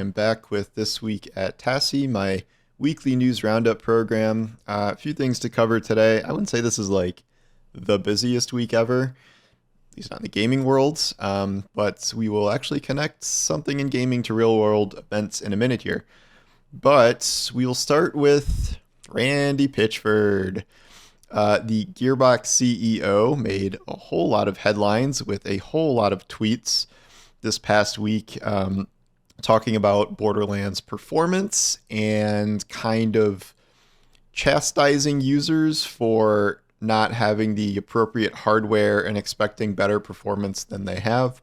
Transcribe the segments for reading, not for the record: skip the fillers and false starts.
am back with This Week at Tassi, my weekly news roundup program. A few things to cover today. I wouldn't say this is like the busiest week ever, at least not in the gaming world, but we will actually connect something in gaming to real world events in a minute here. But we will start with Randy Pitchford. The Gearbox CEO made a whole lot of headlines with a whole lot of tweets this past week, talking about Borderlands performance and kind of chastising users for not having the appropriate hardware and expecting better performance than they have.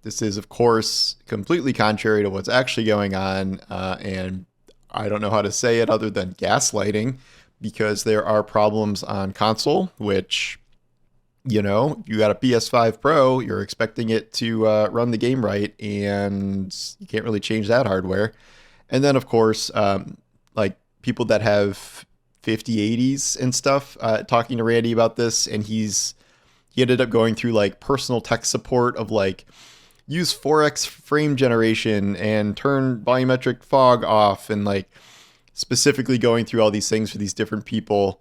This is, of course, completely contrary to what's actually going on, and I don't know how to say it other than gaslighting, because there are problems on console, which, you know, you got a PS5 Pro, you're expecting it to run the game right, and you can't really change that hardware. And then, of course, like people that have 5080s and stuff, talking to Randy about this, and he ended up going through like personal tech support of like, use 4x frame generation and turn volumetric fog off, and like specifically going through all these things for these different people.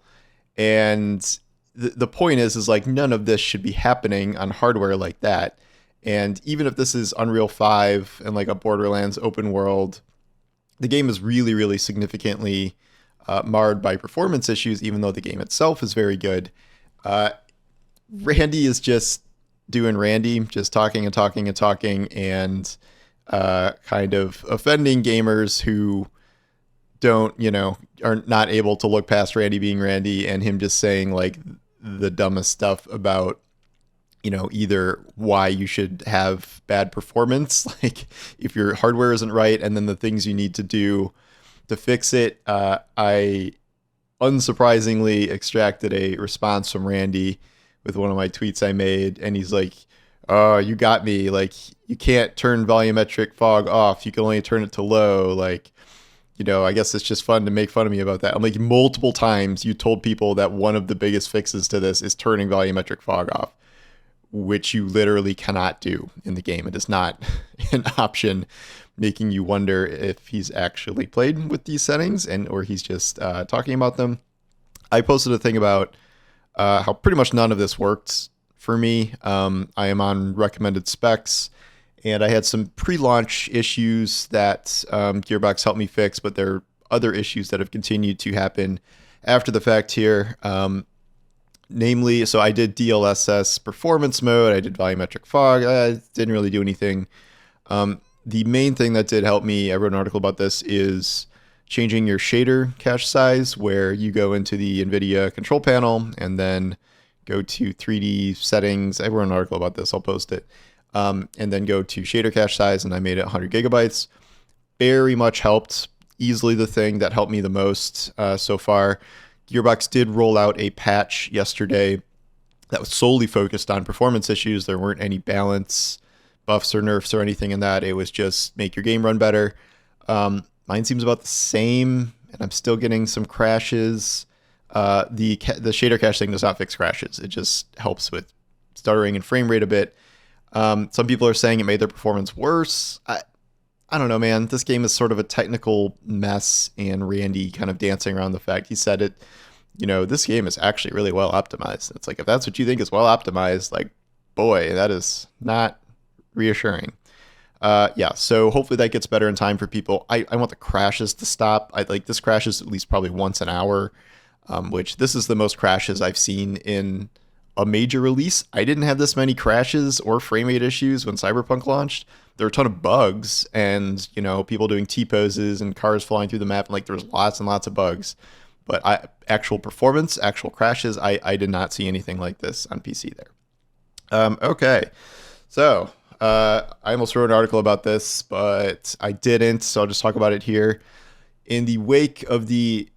And the point is like none of this should be happening on hardware like that. And even if this is Unreal 5 and like a Borderlands open world, the game is really, really significantly marred by performance issues, even though the game itself is very good. Randy is just doing Randy, just talking and talking and talking, and kind of offending gamers who don't, you know, are not able to look past Randy being Randy, and him just saying like the dumbest stuff about, you know, either why you should have bad performance, like if your hardware isn't right, and then the things you need to do to fix it. I unsurprisingly extracted a response from Randy with one of my tweets I made, and he's like, "Oh, you got me. Like, you can't turn volumetric fog off. You can only turn it to low. Like, you know, I guess it's just fun to make fun of me about that." I'm like, multiple times you told people that one of the biggest fixes to this is turning volumetric fog off, which you literally cannot do in the game. It is not an option, making you wonder if he's actually played with these settings or he's just talking about them. I posted a thing about how pretty much none of this worked for me. I am on recommended specs, and I had some pre-launch issues that Gearbox helped me fix, but there are other issues that have continued to happen after the fact here. Namely, so I did DLSS performance mode, I did volumetric fog, I didn't really do anything. The main thing that did help me, I wrote an article about this, is changing your shader cache size, where you go into the NVIDIA control panel and then go to 3D settings. I wrote an article about this, I'll post it. And then go to shader cache size, and I made it 100 gigabytes. Very much helped. Easily the thing that helped me the most so far. Gearbox did roll out a patch yesterday that was solely focused on performance issues. There weren't any balance buffs or nerfs or anything in that. It was just make your game run better. Mine seems about the same, and I'm still getting some crashes. The shader cache thing does not fix crashes. It just helps with stuttering and frame rate a bit. Some people are saying it made their performance worse. I don't know, man. This game is sort of a technical mess, and Randy kind of dancing around the fact. He said it, you know, this game is actually really well optimized. It's like, if that's what you think is well optimized, like, boy, that is not reassuring. Yeah, so hopefully that gets better in time for people. I want the crashes to stop. I like this crashes at least probably once an hour, which this is the most crashes I've seen in a major release. I didn't have this many crashes or frame rate issues when Cyberpunk launched. There were a ton of bugs, and, you know, people doing T-poses and cars flying through the map, and like there was lots and lots of bugs. But actual performance, actual crashes, I did not see anything like this on PC there. Okay, so I almost wrote an article about this, but I didn't, so I'll just talk about it here. In the wake of the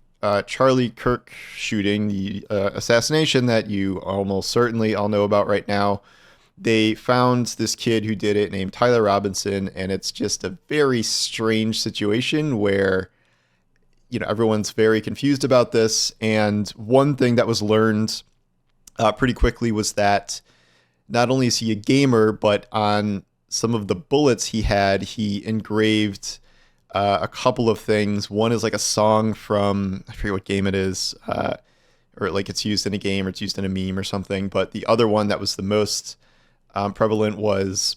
Charlie Kirk shooting, the assassination that you almost certainly all know about right now, they found this kid who did it named Tyler Robinson, and it's just a very strange situation where, you know, everyone's very confused about this. And one thing that was learned pretty quickly was that not only is he a gamer, but on some of the bullets he engraved a couple of things. One is like a song from, I forget what game it is, or like it's used in a game or it's used in a meme or something. But the other one that was the most prevalent was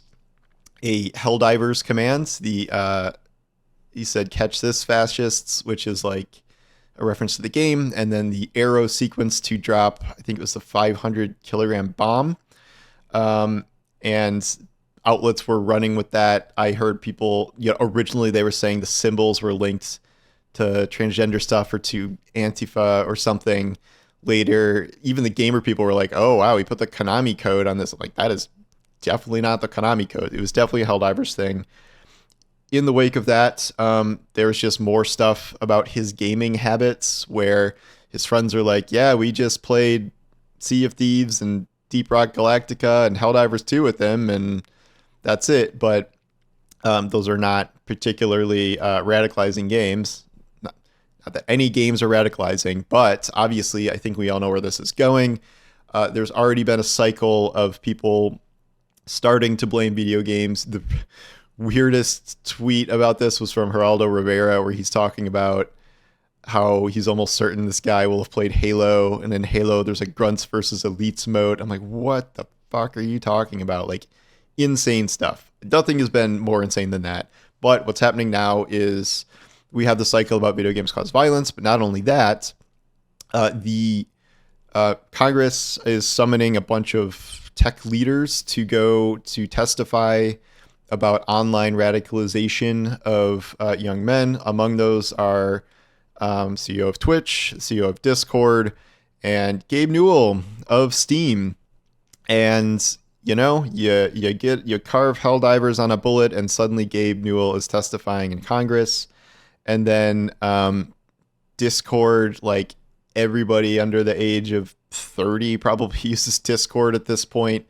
a Helldivers command. He said, "Catch this, fascists," which is like a reference to the game, and then the arrow sequence to drop, I think it was the 500 kilogram bomb. And outlets were running with that. I heard people, originally they were saying the symbols were linked to transgender stuff or to Antifa or something. Later, even the gamer people were like, "Oh wow, he put the Konami code on this." I'm like, that is definitely not the Konami code. It was definitely a Helldivers thing. In the wake of that, there was just more stuff about his gaming habits where his friends are like, "Yeah, we just played Sea of Thieves and Deep Rock Galactica and Helldivers 2 with him, and that's it." But those are not particularly radicalizing games. Not that any games are radicalizing, but obviously I think we all know where this is going. There's already been a cycle of people starting to blame video games. The weirdest tweet about this was from Geraldo Rivera, where he's talking about how he's almost certain this guy will have played Halo, and in Halo there's a grunts versus elites mode. I'm like, what the fuck are you talking about? Like, insane stuff. Nothing has been more insane than that. But what's happening now is we have the cycle about video games cause violence, but not only that, the Congress is summoning a bunch of tech leaders to go to testify about online radicalization of young men. Among those are CEO of Twitch, CEO of Discord, and Gabe Newell of Steam. And you carve Helldivers on a bullet, and suddenly Gabe Newell is testifying in Congress. And then Discord, like everybody under the age of 30 probably uses Discord at this point.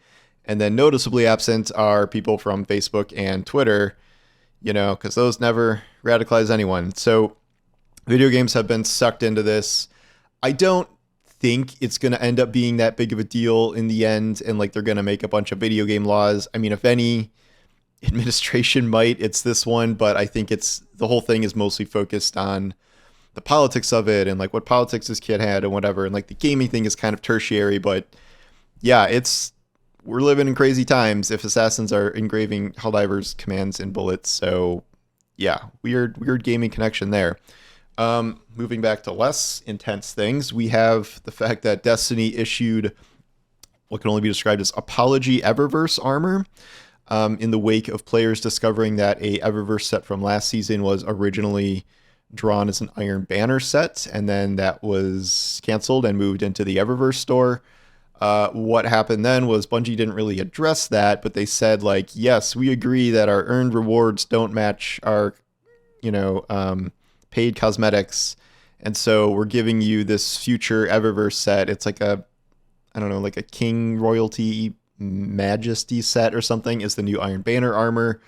And then noticeably absent are people from Facebook and Twitter, because those never radicalize anyone. So video games have been sucked into this. I don't think it's going to end up being that big of a deal in the end, and like they're going to make a bunch of video game laws. I mean, if any administration might, it's this one, but I think the whole thing is mostly focused on the politics of it and like what politics this kid had and whatever. And like the gaming thing is kind of tertiary, but yeah, we're living in crazy times if assassins are engraving Helldivers commands in bullets. So yeah, weird gaming connection there. Moving back to less intense things, we have the fact that Destiny issued what can only be described as apology Eververse Armor in the wake of players discovering that a Eververse set from last season was originally drawn as an Iron Banner set, and then that was canceled and moved into the Eververse store. What happened then was Bungie didn't really address that, but they said, like, yes, we agree that our earned rewards don't match our, paid cosmetics. And so we're giving you this future Eververse set. It's like a King Royalty Majesty set or something is the new Iron Banner armor,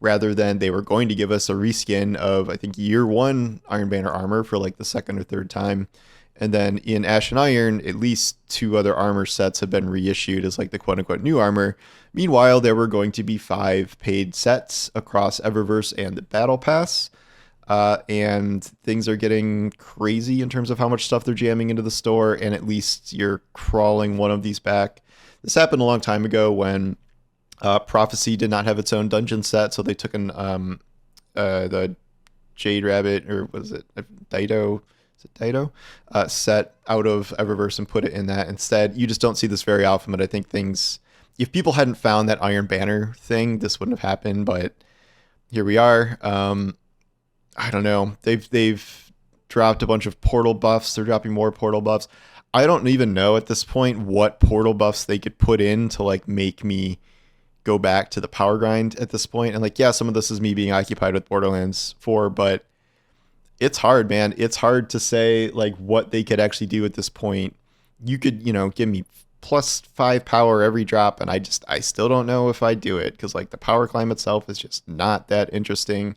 rather than they were going to give us a reskin of, I think, year one Iron Banner armor for like the second or third time. And then in Ash and Iron, at least 2 other armor sets have been reissued as like the quote-unquote new armor. Meanwhile, there were going to be 5 paid sets across Eververse and the Battle Pass. And things are getting crazy in terms of how much stuff they're jamming into the store, and at least you're crawling one of these back. This happened a long time ago when Prophecy did not have its own dungeon set, so they took the Jade Rabbit, or was it Dido? Dido set out of Eververse and put it in that instead. You just don't see this very often, but I think if people hadn't found that Iron Banner thing, this wouldn't have happened, but here we are. I don't know. They've dropped a bunch of portal buffs. They're dropping more portal buffs. I don't even know at this point what portal buffs they could put in to like make me go back to the power grind at this point. And like, yeah, some of this is me being occupied with Borderlands 4, but it's hard, man. It's hard to say like what they could actually do at this point. You could, give me +5 power every drop, and I still don't know if I do it, because like the power climb itself is just not that interesting.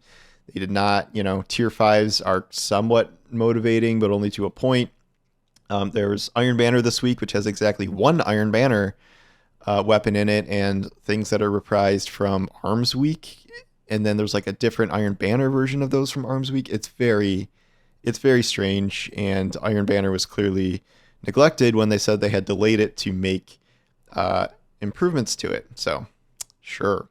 They did not, tier 5s are somewhat motivating, but only to a point. There's Iron Banner this week, which has exactly 1 Iron Banner weapon in it, and things that are reprised from Arms Week. And then there's like a different Iron Banner version of those from Arms Week. It's very strange, and Iron Banner was clearly neglected when they said they had delayed it to make improvements to it. So, sure.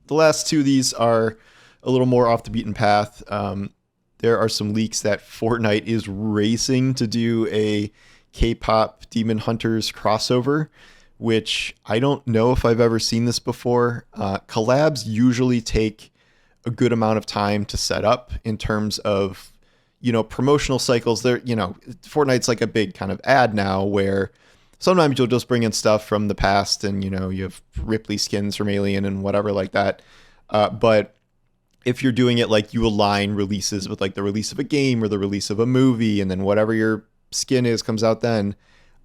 The last two of these are a little more off the beaten path. There are some leaks that Fortnite is racing to do a KPop Demon Hunters crossover, which I don't know if I've ever seen this before. Collabs usually take a good amount of time to set up in terms of, promotional cycles. Fortnite's like a big kind of ad now where sometimes you'll just bring in stuff from the past and, you have Ripley skins from Alien and whatever like that. But if you're doing it like you align releases with like the release of a game or the release of a movie, and then whatever your skin is comes out then.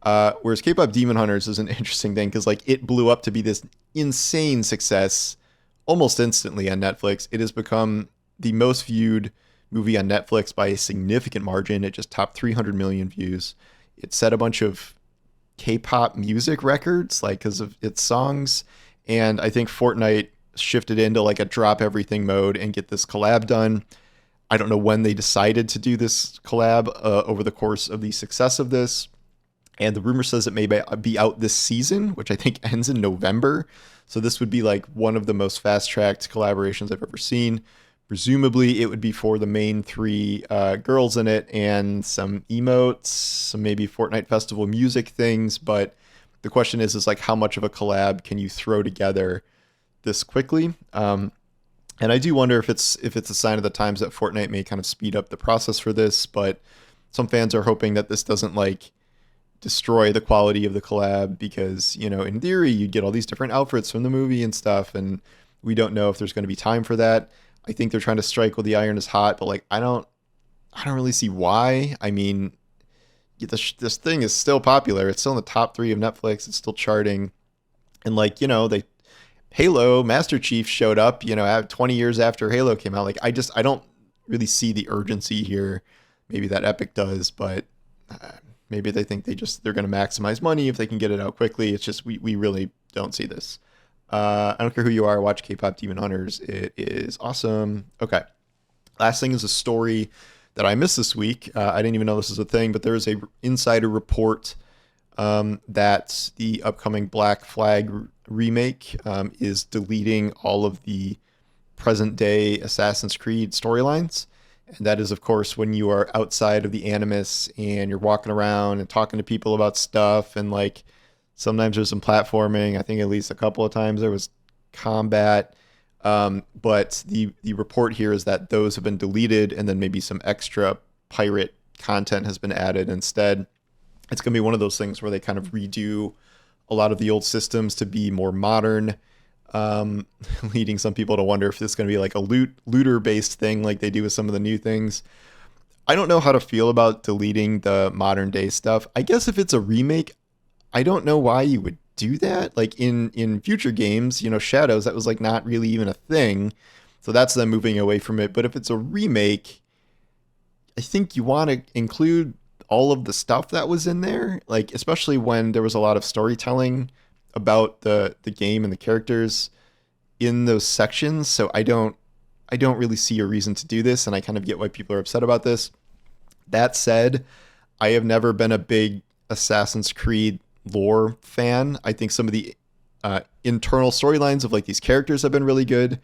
Whereas K-pop Demon Hunters is an interesting thing because like it blew up to be this insane success almost instantly on Netflix. It has become the most viewed movie on Netflix by a significant margin. It just topped 300 million views. It set a bunch of K-pop music records like because of its songs, and I think Fortnite shifted into like a drop everything mode and get this collab done. I don't know when they decided to do this collab over the course of the success of this. And the rumor says it may be out this season, which I think ends in November. So this would be like one of the most fast-tracked collaborations I've ever seen. Presumably it would be for the main three girls in it and some emotes, some maybe Fortnite Festival music things. But the question is like how much of a collab can you throw together this quickly? And I do wonder if it's a sign of the times that Fortnite may kind of speed up the process for this, but some fans are hoping that this doesn't like destroy the quality of the collab because, in theory you'd get all these different outfits from the movie and stuff, and we don't know if there's going to be time for that. I think they're trying to strike while the iron is hot, but like I don't really see why. I mean, this thing is still popular. It's still in the top 3 of Netflix. It's still charting, and like Halo Master Chief showed up, 20 years after Halo came out. Like, I don't really see the urgency here. Maybe that Epic does, but maybe they think they're going to maximize money if they can get it out quickly. It's just, we really don't see this. I don't care who you are, watch K-pop Demon Hunters. It is awesome. Okay. Last thing is a story that I missed this week. I didn't even know this was a thing, but there is a insider report that the upcoming Black Flag remake is deleting all of the present day Assassin's Creed storylines. And that is, of course, when you are outside of the Animus and you're walking around and talking to people about stuff. And like sometimes there's some platforming. I think at least a couple of times there was combat. But the report here is that those have been deleted, and then maybe some extra pirate content has been added instead. It's going to be one of those things where they kind of redo a lot of the old systems to be more modern, leading some people to wonder if this is going to be like a looter-based thing like they do with some of the new things. I don't know how to feel about deleting the modern-day stuff. I guess if it's a remake, I don't know why you would do that. Like in future games, Shadows, that was like not really even a thing. So that's them moving away from it. But if it's a remake, I think you want to include all of the stuff that was in there, like especially when there was a lot of storytelling about the game and the characters in those sections. So I don't really see a reason to do this, and I kind of get why people are upset about this. That said, I have never been a big Assassin's Creed lore fan. I think some of the internal storylines of like these characters have been really good,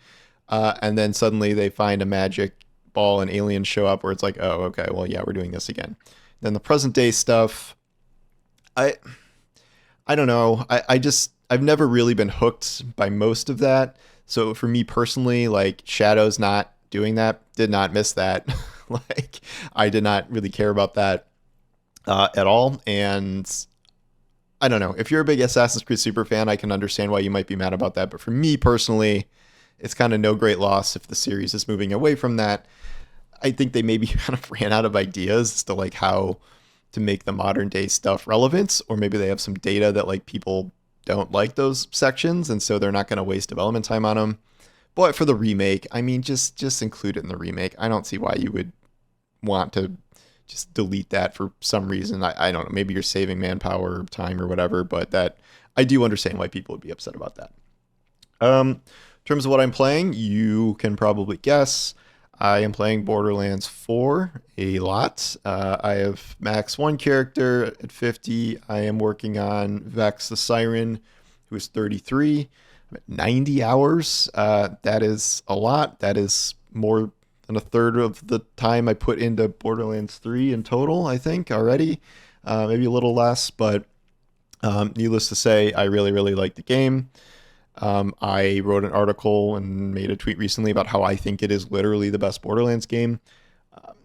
and then suddenly they find a magic ball and aliens show up where it's like, oh, okay, well, yeah, we're doing this again. Then the present day stuff, I don't know. I've never really been hooked by most of that. So for me personally, like Shadow's not doing that, did not miss that. Like I did not really care about that at all. And I don't know. If you're a big Assassin's Creed super fan, I can understand why you might be mad about that. But for me personally, it's kind of no great loss if the series is moving away from that. I think they maybe kind of ran out of ideas as to like how to make the modern day stuff relevant, or maybe they have some data that like people don't like those sections, and so they're not going to waste development time on them. But for the remake, I mean, just include it in the remake. I don't see why you would want to just delete that for some reason. I don't know, maybe you're saving manpower, time, or whatever, but that I do understand why people would be upset about that. In terms of what I'm playing, you can probably guess. I am playing Borderlands 4 a lot. I have max one character at 50. I am working on Vex the Siren, who is 33. I'm at 90 hours. That is a lot. That is more than a third of the time I put into Borderlands 3 in total, I think, already. Maybe a little less, but needless to say, I really, really like the game. I wrote an article and made a tweet recently about how I think it is literally the best Borderlands game,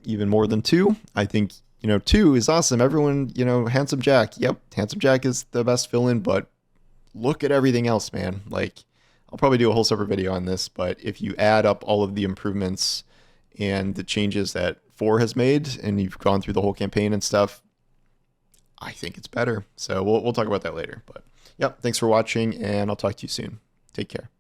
even more than 2. I think, 2 is awesome. Everyone, Handsome Jack. Yep, Handsome Jack is the best villain, but look at everything else, man. Like, I'll probably do a whole separate video on this, but if you add up all of the improvements and the changes that 4 has made, and you've gone through the whole campaign and stuff, I think it's better. So we'll talk about that later. But yep, thanks for watching, and I'll talk to you soon. Take care.